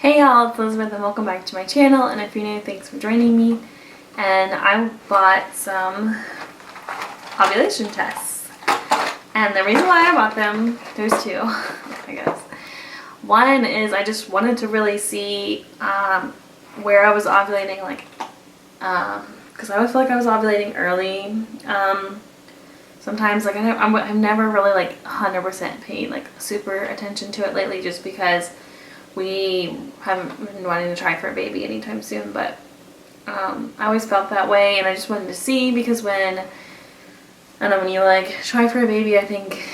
Hey y'all, it's Elizabeth and welcome back to my channel, and if you're new, thanks for joining me. And I bought some ovulation tests. And the reason why I bought them, there's two, I guess. One is I just wanted to really see where I was ovulating, because I always feel like I was ovulating early. Sometimes, like, I've never really, like, 100% paid, like, super attention to it lately, just because we haven't been wanting to try for a baby anytime soon. But I always felt that way, and I just wanted to see, because when, I don't know, when you, like, try for a baby, I think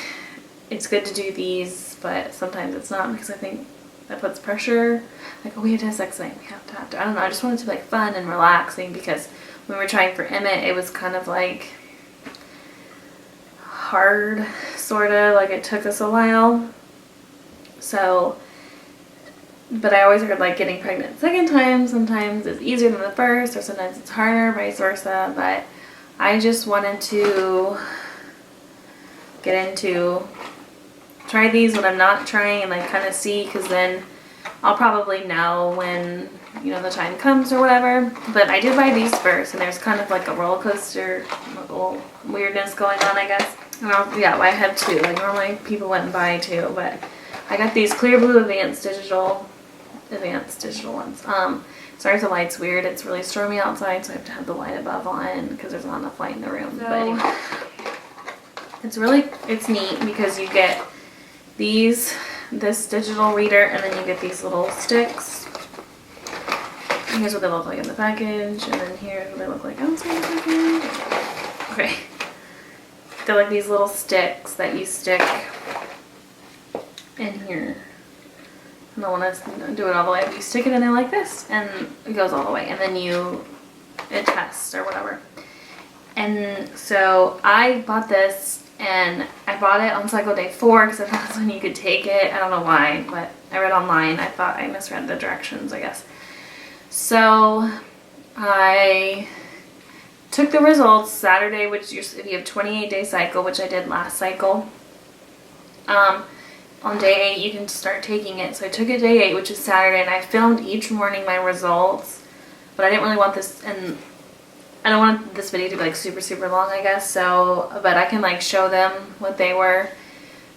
it's good to do these, but sometimes it's not, because I think that puts pressure. Like, oh, we have to have sex tonight, we have to. I don't know, I just wanted to be, like, fun and relaxing, because when we were trying for Emmett, it was kind of, like, hard, sort of, like, it took us a while. So, but I always heard, like, getting pregnant second time sometimes is easier than the first, or sometimes it's harder, vice versa. But I just wanted to get into, try these when I'm not trying, and like kind of see, because then I'll probably know when, you know, the time comes or whatever. But I did buy these first, and there's kind of like a roller coaster, little weirdness going on, I guess. Yeah, well, I have two. Like, normally people wouldn't buy two, but I got these clear blue advanced digital ones. Sorry if the light's weird. It's really stormy outside, so I have to have the light above on because there's not enough light in the room. So, but anyway, it's neat because you get this digital reader, and then you get these little sticks. And here's what they look like in the package, and then here's what they look like outside the package. Okay. They're like these little sticks that you stick in here. I don't want to do it all the way, but you stick it in there like this, and it goes all the way, and then it tests or whatever. And so I bought this, and I bought it on cycle day 4 because I thought that's when you could take it. I don't know why, but I read online. I thought I misread the directions, I guess. So I took the results Saturday, which if you have 28-day cycle, which I did last cycle. On day 8 you can start taking it. So I took it day 8, which is Saturday, and I filmed each morning my results, but I didn't really want this, and I don't want this video to be like super long, I guess. So, but I can like show them what they were,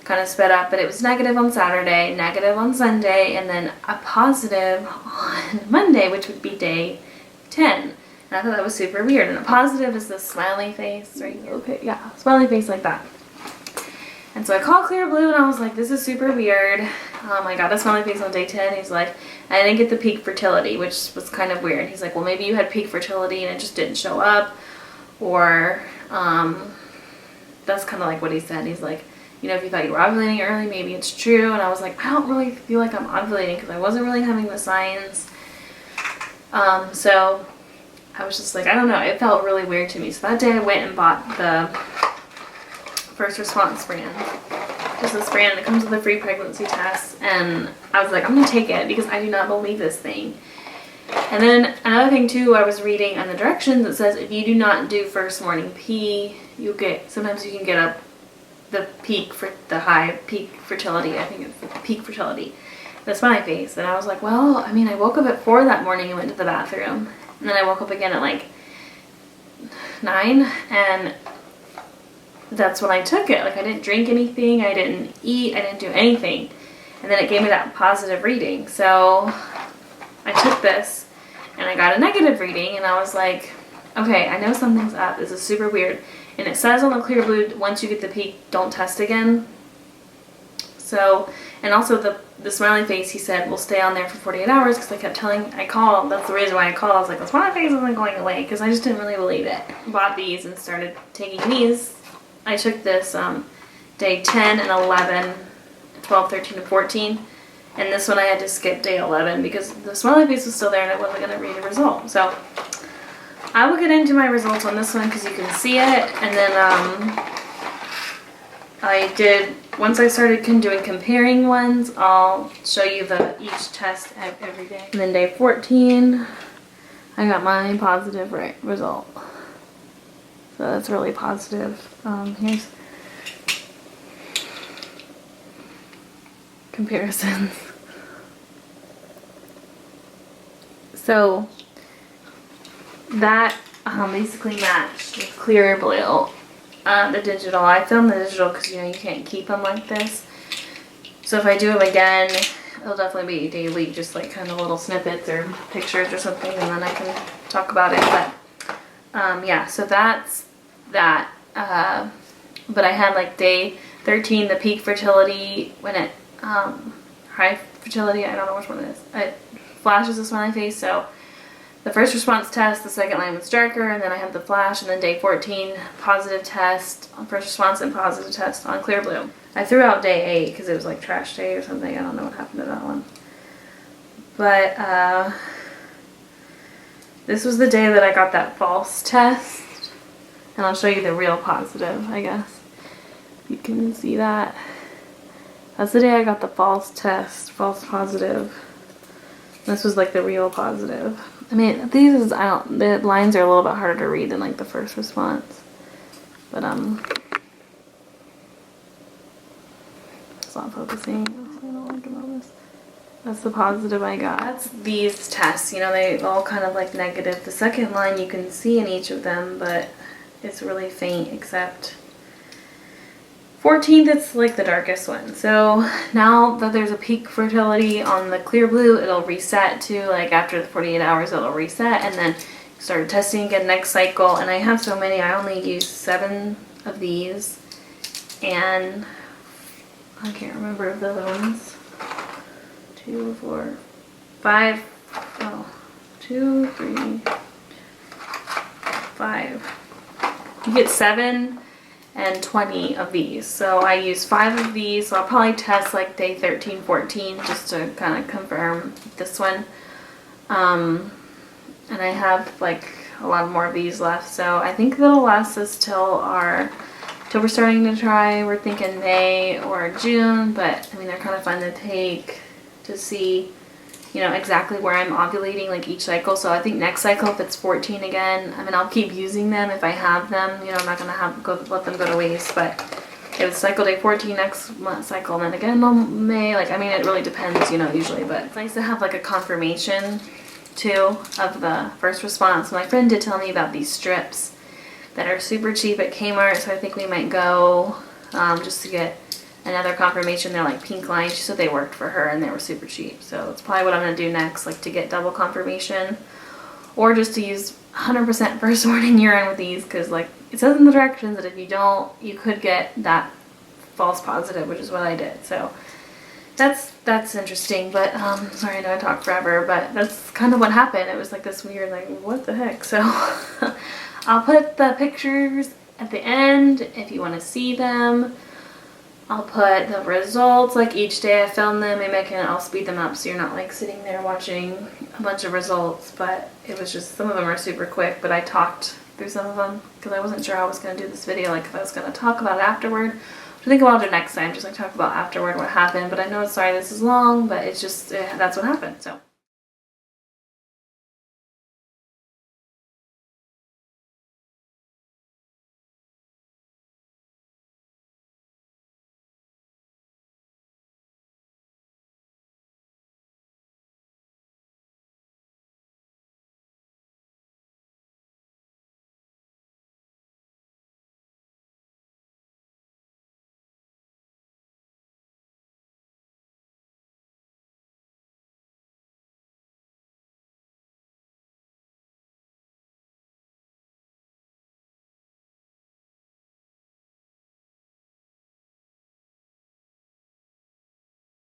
kind of sped up. But it was negative on Saturday, negative on Sunday, and then a positive on Monday, which would be day 10. And I thought that was super weird. And a positive is the smiley face, right? Okay, yeah, smiley face like that. And so I called Clear Blue, and I was like, this is super weird. I got a smiley face on day 10. He's like, I didn't get the peak fertility, which was kind of weird. He's like, well, maybe you had peak fertility and it just didn't show up. Or, that's kind of like what he said. He's like, you know, if you thought you were ovulating early, maybe it's true. And I was like, I don't really feel like I'm ovulating because I wasn't really having the signs. So I was just like, I don't know. It felt really weird to me. So that day I went and bought the First Response brand. Just this brand, and it comes with a free pregnancy test. And I was like, I'm going to take it because I do not believe this thing. And then another thing too, I was reading on the directions, it says if you do not do first morning pee, sometimes you can get the peak for the high peak fertility. I think it's peak fertility. That's my face. And I was like, well, I mean, I woke up at 4 that morning and went to the bathroom. And then I woke up again at like 9, and that's when I took it. Like, I didn't drink anything, I didn't eat, I didn't do anything. And then it gave me that positive reading. So I took this, and I got a negative reading, and I was like, okay, I know something's up. This is super weird. And it says on the Clear Blue, once you get the peak, don't test again. So, and also the smiley face, he said, will stay on there for 48 hours, because I called, that's the reason why I called. I was like, the smiley face isn't going away, because I just didn't really believe it. Bought these and started taking these. I took this day 10 and 11, 12, 13, and 14. And this one I had to skip day 11 because the smiley face was still there and I wasn't going to read the result. So I will get into my results on this one because you can see it. And then once I started doing comparing ones, I'll show you each test every day. And then day 14, I got my positive result. So that's really positive. Here's comparisons. So that basically matched with clear blue. The digital, I filmed the digital because you can't keep them like this. So if I do them again, it'll definitely be daily, just like kind of little snippets or pictures or something, and then I can talk about it. But yeah, so that's that. But I had like day 13, the peak fertility, when it high fertility, I don't know which one it is. It flashes a smiley face. So the first response test, the second line was darker, and then I had the flash, and then day 14, positive test on first response and positive test on clear blue. I threw out day 8 because it was like trash day or something. I don't know what happened to that one. But this was the day that I got that false test. And I'll show you the real positive, I guess. You can see that. That's the day I got the false test, false positive. This was like the real positive. I mean, these, the lines are a little bit harder to read than like the first response. But it's not focusing. I don't like about this. That's the positive I got. That's these tests, they all kind of like negative. The second line you can see in each of them, but it's really faint, except 14th, it's like the darkest one. So now that there's a peak fertility on the clear blue, it'll reset to like after the 48 hours, it'll reset, and then start testing again next cycle. And I have so many, I only use 7 of these, and I can't remember the other ones. 2, 4, 5, oh, 2, 3, 5. You get 7 and 20 of these. So I use 5 of these. So I'll probably test like day 13, 14 just to kind of confirm this one. And I have like a lot more of these left. So I think that'll last us till we're starting to try. We're thinking May or June, but I mean, they're kind of fun to take to see, exactly where I'm ovulating like each cycle. So I think next cycle, if it's 14 again, I mean, I'll keep using them if I have them. I'm not gonna let them go to waste. But if it's cycle day 14 next month cycle, and then again in May, like, I mean, it really depends, usually. But it's nice to have like a confirmation too of the first response. My friend did tell me about these strips that are super cheap at Kmart, so I think we might go just to get another confirmation. They're like pink lines. She said they worked for her and they were super cheap. So that's probably what I'm going to do next, like to get double confirmation, or just to use 100% first warning urine with these, because like it says in the directions that if you don't, you could get that false positive, which is what I did. So that's interesting. But sorry, I know I talked forever, but that's kind of what happened. It was like this weird, like, what the heck. So I'll put the pictures at the end if you want to see them. I'll put the results, like each day I film them. Maybe I'll speed them up so you're not like sitting there watching a bunch of results. But it was just, some of them are super quick, but I talked through some of them because I wasn't sure how I was going to do this video, like if I was going to talk about it afterward. I think I'll do next time, just like talk about afterward what happened. But I know, sorry this is long, but it's just, that's what happened, so.